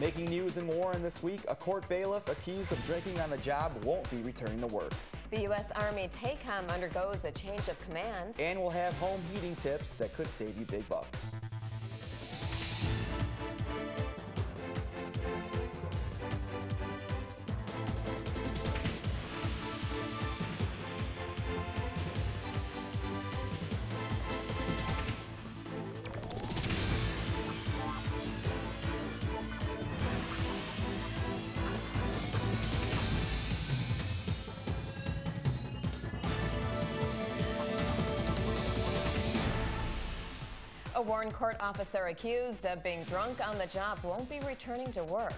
Making news in Warren this week, a court bailiff accused of drinking on the job won't be returning to work. The U.S. Army TACOM undergoes a change of command. And we'll have home heating tips that could save you big bucks. A Warren court officer accused of being drunk on the job won't be returning to work.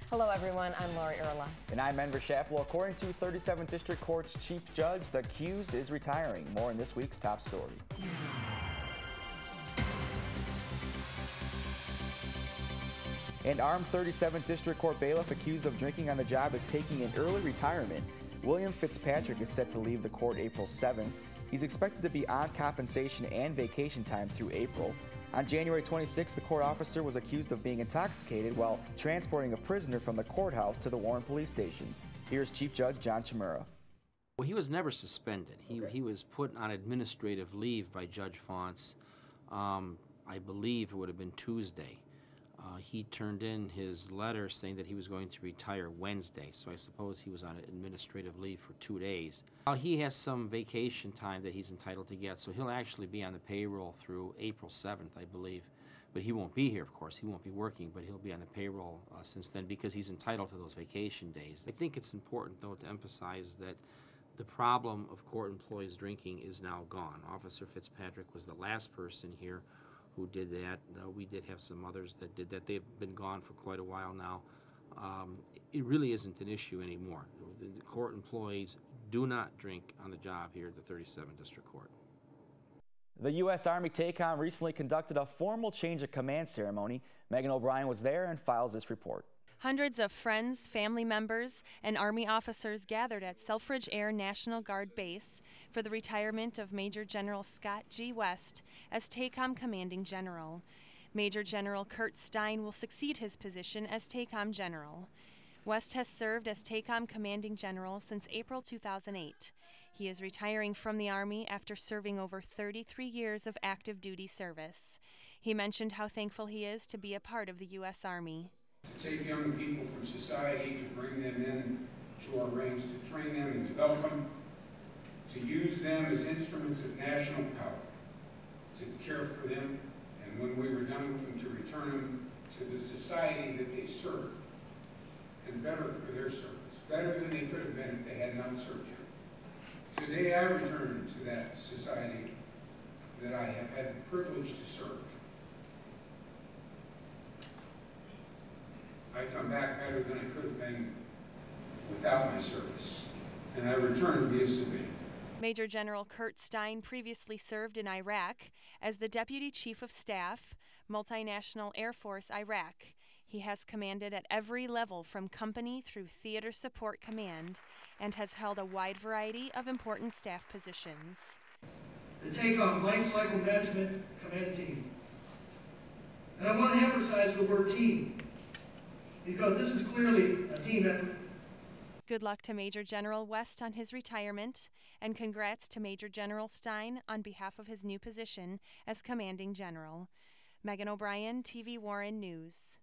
Hello, everyone. I'm Lori Erla. And I'm Enver Shaplow. According to 37th District Court's chief judge, the accused is retiring. More in this week's top story. An armed 37th District Court bailiff accused of drinking on the job is taking an early retirement. William Fitzpatrick is set to leave the court April 7th. He's expected to be on compensation and vacation time through April. On January 26th, the court officer was accused of being intoxicated while transporting a prisoner from the courthouse to the Warren Police Station. Here's Chief Judge John Chimera. Well, he was never suspended. He was put on administrative leave by Judge Fonts. I believe it would have been Tuesday. He turned in his letter saying that he was going to retire Wednesday, so I suppose he was on administrative leave for 2 days. He has some vacation time that he's entitled to get, so he'll actually be on the payroll through April 7th, I believe. But he won't be here, of course. He won't be working, but he'll be on the payroll since then because he's entitled to those vacation days. I think it's important, though, to emphasize that the problem of court employees drinking is now gone. Officer Fitzpatrick was the last person here who did that. We did have some others that did that. They've been gone for quite a while now. It really isn't an issue anymore. The court employees do not drink on the job here at the 37th District Court. The U.S. Army TACOM recently conducted a formal change of command ceremony. Megan O'Brien was there and files this report. Hundreds of friends, family members, and Army officers gathered at Selfridge Air National Guard Base for the retirement of Major General Scott G. West as TACOM Commanding General. Major General Kurt Stein will succeed his position as TACOM General. West has served as TACOM Commanding General since April 2008. He is retiring from the Army after serving over 33 years of active duty service. He mentioned how thankful he is to be a part of the U.S. Army. To take young people from society, to bring them in to our ranks, to train them and develop them, to use them as instruments of national power, to care for them, and when we were done with them, to return them to the society that they served, and better for their service, better than they could have been if they had not served here. Today I return to that society that I have had the privilege to serve. I come back better than I could have been without my service, and I return to be a civilian. Major General Kurt Stein previously served in Iraq as the Deputy Chief of Staff, Multinational Air Force Iraq. He has commanded at every level from company through Theater Support Command and has held a wide variety of important staff positions. The TACOM Life Cycle Management Command Team. And I want to emphasize the word team, because this is clearly a team effort. Good luck to Major General West on his retirement, and congrats to Major General Stein on behalf of his new position as Commanding General. Megan O'Brien, TV Warren News.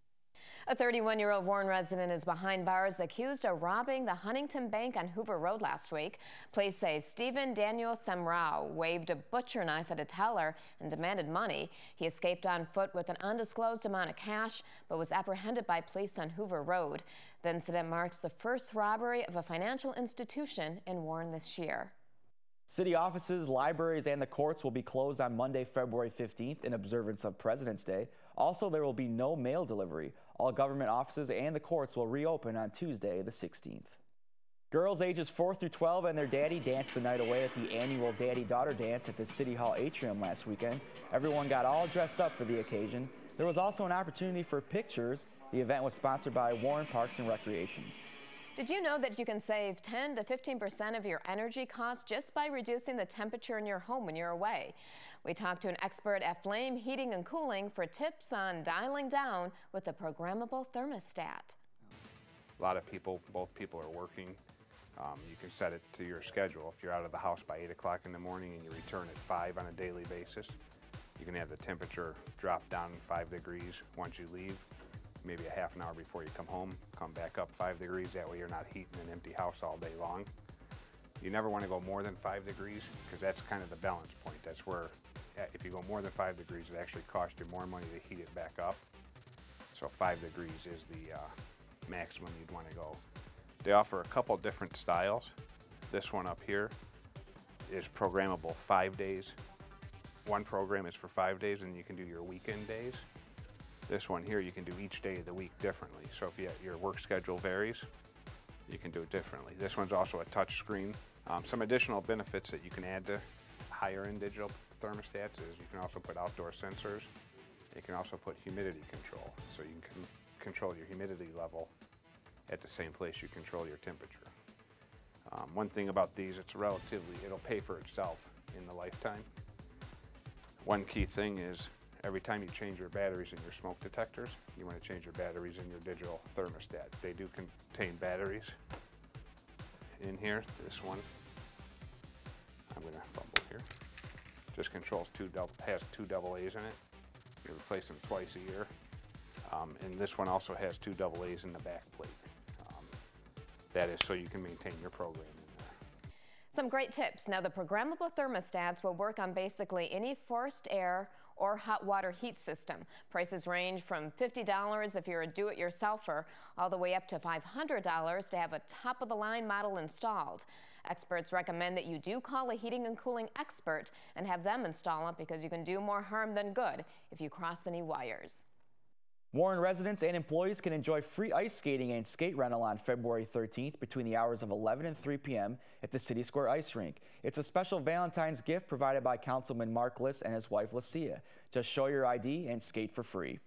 A 31-year-old Warren resident is behind bars accused of robbing the Huntington Bank on Hoover Road last week. Police say Stephen Daniel Semrau waved a butcher knife at a teller and demanded money. He escaped on foot with an undisclosed amount of cash, but was apprehended by police on Hoover Road. The incident marks the first robbery of a financial institution in Warren this year. City offices, libraries, and the courts will be closed on Monday, February 15th in observance of President's Day. Also, there will be no mail delivery. All government offices and the courts will reopen on Tuesday, the 16th. Girls ages 4 through 12 and their daddy danced the night away at the annual Daddy-Daughter Dance at the City Hall atrium last weekend. Everyone got all dressed up for the occasion. There was also an opportunity for pictures. The event was sponsored by Warren Parks and Recreation. Did you know that you can save 10 to 15% of your energy costs just by reducing the temperature in your home when you're away? We talked to an expert at Flame Heating and Cooling for tips on dialing down with the programmable thermostat. A lot of people, both people are working. You can set it to your schedule. If you're out of the house by 8 o'clock in the morning and you return at 5 on a daily basis, you can have the temperature drop down 5 degrees once you leave. Maybe a half an hour before you come home, come back up 5 degrees. That way you're not heating an empty house all day long. You never want to go more than 5 degrees because that's kind of the balance point. That's where if you go more than 5 degrees, it actually costs you more money to heat it back up. So 5 degrees is the maximum you'd want to go. They offer a couple different styles. This one up here is programmable 5 days. One program is for 5 days and you can do your weekend days. This one here, you can do each day of the week differently. So if your work schedule varies, you can do it differently. This one's also a touch screen. Some additional benefits that you can add to higher-end digital thermostats is you can also put outdoor sensors. You can also put humidity control. So you can control your humidity level at the same place you control your temperature. One thing about these, it'll pay for itself in the lifetime. One key thing is every time you change your batteries in your smoke detectors, you want to change your batteries in your digital thermostat. They do contain batteries in here. This one, I'm going to fumble here, just has two AA's in it. You replace them twice a year. And this one also has two AA's in the back plate. That is so you can maintain your program in there. Some great tips. Now, the programmable thermostats will work on basically any forced air or hot water heat system. Prices range from $50 if you're a do-it-yourselfer, all the way up to $500 to have a top-of-the-line model installed. Experts recommend that you do call a heating and cooling expert and have them install it because you can do more harm than good if you cross any wires. Warren residents and employees can enjoy free ice skating and skate rental on February 13th between the hours of 11 and 3 p.m. at the City Square Ice Rink. It's a special Valentine's gift provided by Councilman Mark Liss and his wife, Lucia. Just show your ID and skate for free.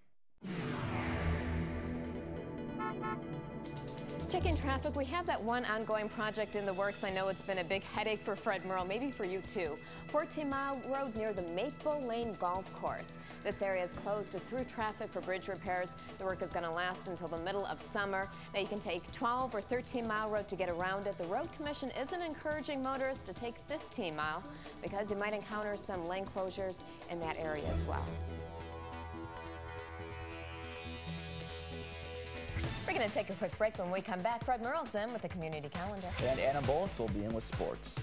Checking traffic, we have that one ongoing project in the works. I know it's been a big headache for Fred Merle, maybe for you too. 14 Mile Road near the Maple Lane Golf Course. This area is closed to through traffic for bridge repairs. The work is going to last until the middle of summer. Now you can take 12 or 13 Mile Road to get around it. The Road Commission isn't encouraging motorists to take 15 Mile because you might encounter some lane closures in that area as well. We're going to take a quick break. When we come back, Fred Merle's in with the community calendar. And Anna Bolus will be in with sports.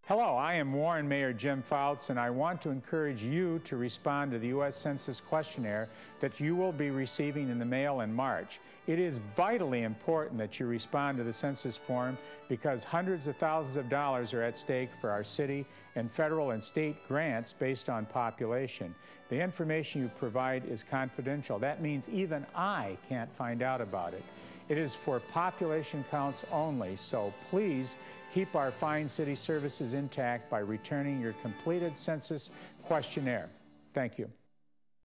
Hello, I am Warren Mayor Jim Fouts, and I want to encourage you to respond to the U.S. Census questionnaire that you will be receiving in the mail in March. It is vitally important that you respond to the census form because hundreds of thousands of dollars are at stake for our city and federal and state grants based on population. The information you provide is confidential. That means even I can't find out about it. It is for population counts only, so please keep our fine city services intact by returning your completed census questionnaire. Thank you.